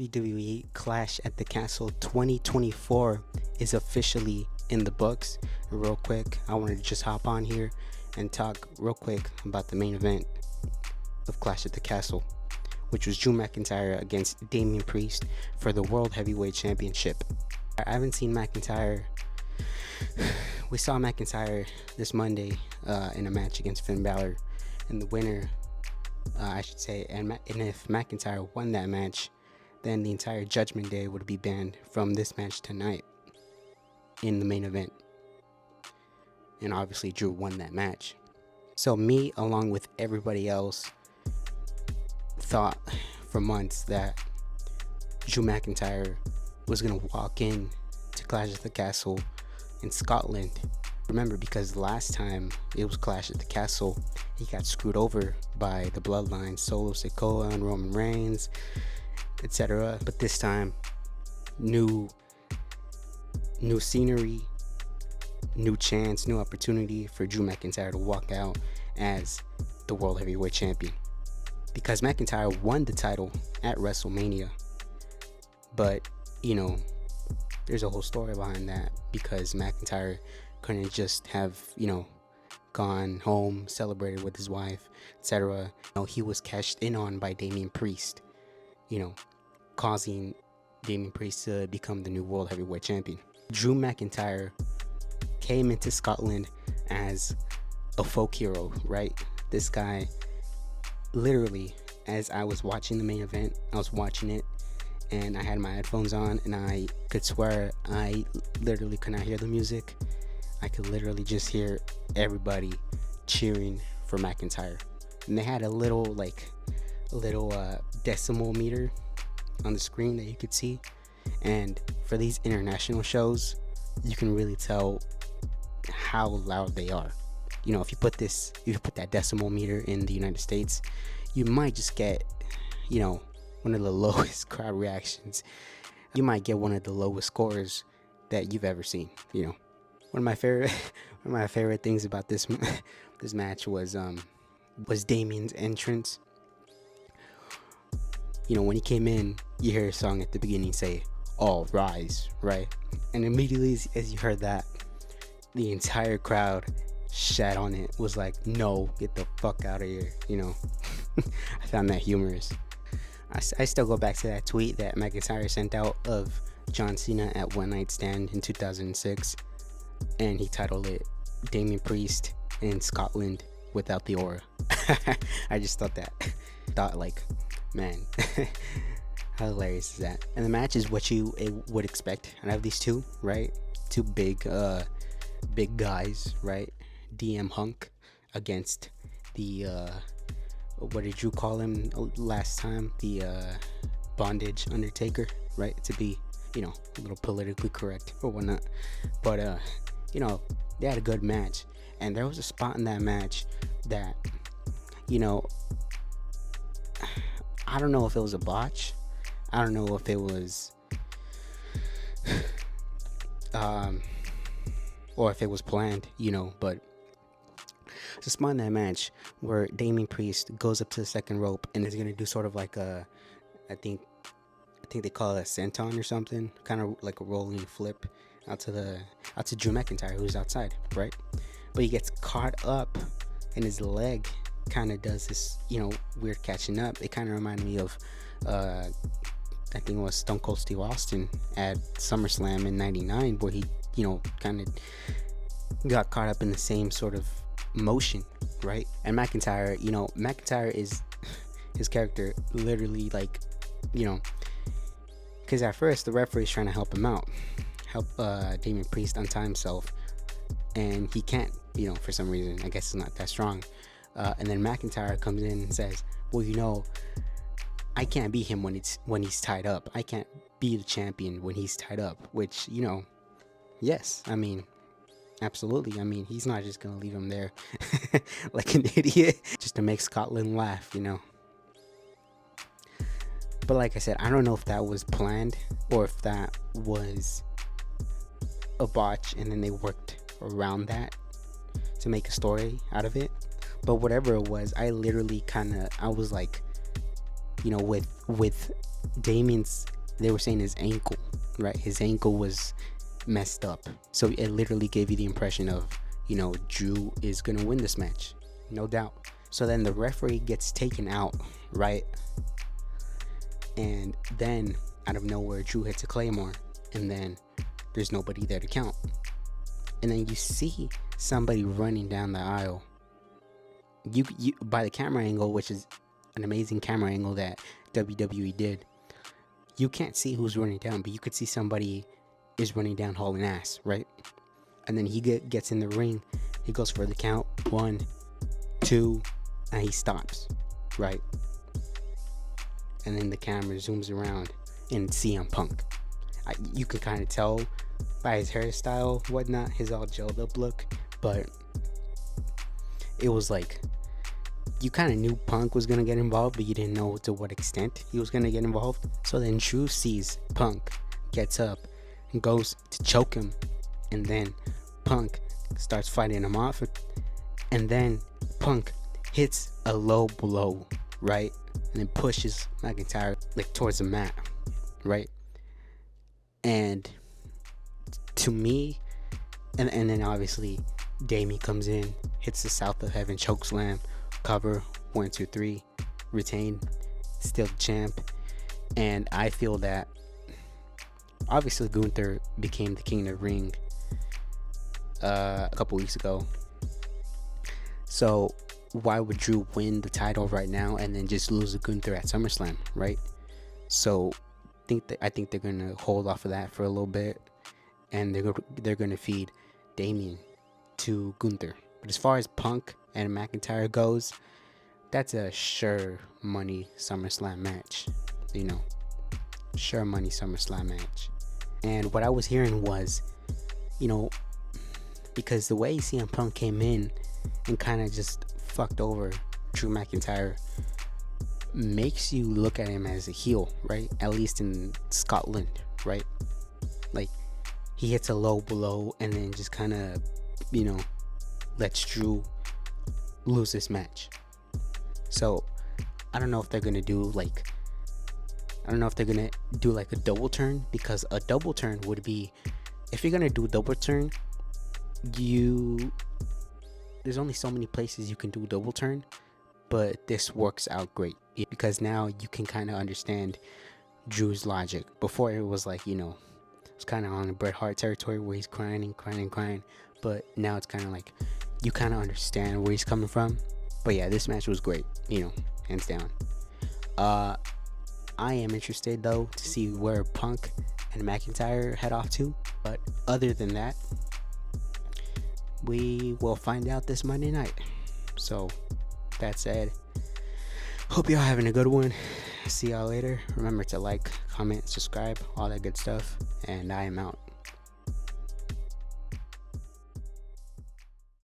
WWE Clash at the Castle 2024 is officially in the books. Real quick, I wanted to just hop on here and talk real quick about the main event of Clash at the Castle, which was Drew McIntyre against Damien Priest for the World Heavyweight Championship. I haven't seen McIntyre. We saw McIntyre this Monday in a match against Finn Balor, and the winner, I should say, and if McIntyre won that match, then the entire Judgment Day would be banned from this match tonight in the main event. And obviously Drew won that match. So me, along with everybody else, thought for months that Drew McIntyre was going to walk in to Clash at the Castle in Scotland. Remember, because last time it was Clash at the Castle, he got screwed over by the Bloodline, Solo Sikoa and Roman Reigns, etc. But this time, new scenery, new chance, new opportunity for Drew McIntyre to walk out as the World Heavyweight Champion. Because McIntyre won the title at WrestleMania, but there's a whole story behind that, because McIntyre couldn't just have gone home, celebrated with his wife, etc. He was cashed in on by Damien Priest, causing Damien Priest to become the new World Heavyweight Champion. Drew McIntyre came into Scotland as a folk hero, right? This guy, literally, as I was watching the main event, I was watching it and I had my headphones on, and I could swear I literally could not hear the music. I could literally just hear everybody cheering for McIntyre. And they had a little decimal meter on the screen that you could see. And for these international shows, you can really tell how loud they are. If you put that decimal meter in the United States, you might just get, one of the lowest crowd reactions. You might get one of the lowest scores that you've ever seen. One of my favorite things about this match was Damien's entrance. When he came in, you hear a song at the beginning say, "All rise," right? And immediately as you heard that, the entire crowd shat on it, was like, "No, get the fuck out of here." I found that humorous. I still go back to that tweet that McIntyre sent out of John Cena at One Night Stand in 2006, and he titled it "Damien Priest in Scotland without the aura." I just thought man, how hilarious is that? And the match is what you would expect out of these two, right? Two big guys, right? DM Hunk against the what did you call him last time? The Bondage Undertaker, right? To be a little politically correct or whatnot. But they had a good match, and there was a spot in that match that I don't know if it was a botch. I don't know if it was or if it was planned, but it's a spot in that match where Damien Priest goes up to the second rope and is gonna do sort of like I think they call it a senton or something, kind of like a rolling flip out to Drew McIntyre, who's outside, right? But he gets caught up, and his leg kind of does this, weird catching up. It kind of reminded me of, I think it was Stone Cold Steve Austin at SummerSlam in '99, where he, kind of got caught up in the same sort of motion, right? And McIntyre is his character, literally, because at first the referee's trying to help him out, help Damien Priest untie himself, and he can't, for some reason. I guess it's not that strong. And then McIntyre comes in and says, "Well, I can't be him when he's tied up. I can't be the champion when he's tied up." Which, yes, absolutely. He's not just gonna leave him there like an idiot just to make Scotland laugh, But like I said, I don't know if that was planned or if that was a botch and then they worked around that to make a story out of it. But whatever it was, I literally I was like you know, with Damien's, they were saying his ankle, right? His ankle was messed up, so it literally gave you the impression of, you know, Drew is gonna win this match, no doubt. So then the referee gets taken out, right? And then out of nowhere, Drew hits a claymore, and then there's nobody there to count. And then you see somebody running down the aisle. You by the camera angle, which is an amazing camera angle that WWE did, you can't see who's running down, but you could see somebody is running down hauling ass, right? And then he gets in the ring. He goes for the count, 1, 2, and he stops, right? And then the camera zooms around and it's CM Punk. You can kind of tell by his hairstyle, whatnot, his all gelled up look, but it was like, you kind of knew Punk was gonna get involved, but you didn't know to what extent he was gonna get involved. So then Drew sees Punk, gets up and goes to choke him, and then Punk starts fighting him off, and then Punk hits a low blow, right? And then pushes McIntyre like towards the mat, right? And to me, and then obviously Damien comes in, hits the South of Heaven chokeslam, cover, 1, 2, 3, retain, still the champ. And I feel that obviously Gunther became the king of the ring a couple weeks ago. So why would Drew win the title right now and then just lose to Gunther at SummerSlam, right? So I think they're gonna hold off of that for a little bit, and they're gonna feed Damien to Gunther. But as far as Punk and McIntyre goes, that's a sure money SummerSlam match, you know, sure money SummerSlam match. And what I was hearing was, you know, because the way CM Punk came in and kind of just fucked over Drew McIntyre makes you look at him as a heel, right? At least in Scotland, right? Like, he hits a low blow and then just kind of, you know, lets Drew lose this match. So I don't know if they're gonna do like, a double turn, because a double turn would be, if you're gonna do a double turn, there's only so many places you can do a double turn, but this works out great because now you can kind of understand Drew's logic. Before it was like, you know, it's kind of on the Bret Hart territory where he's crying, but now it's kind of like you kind of understand where he's coming from. But yeah, this match was great, you know, hands down. I am interested though to see where Punk and McIntyre head off to, but other than that, we will find out this Monday night. So that said, hope y'all having a good one. See y'all later. Remember to like, comment, subscribe, all that good stuff, and I am out.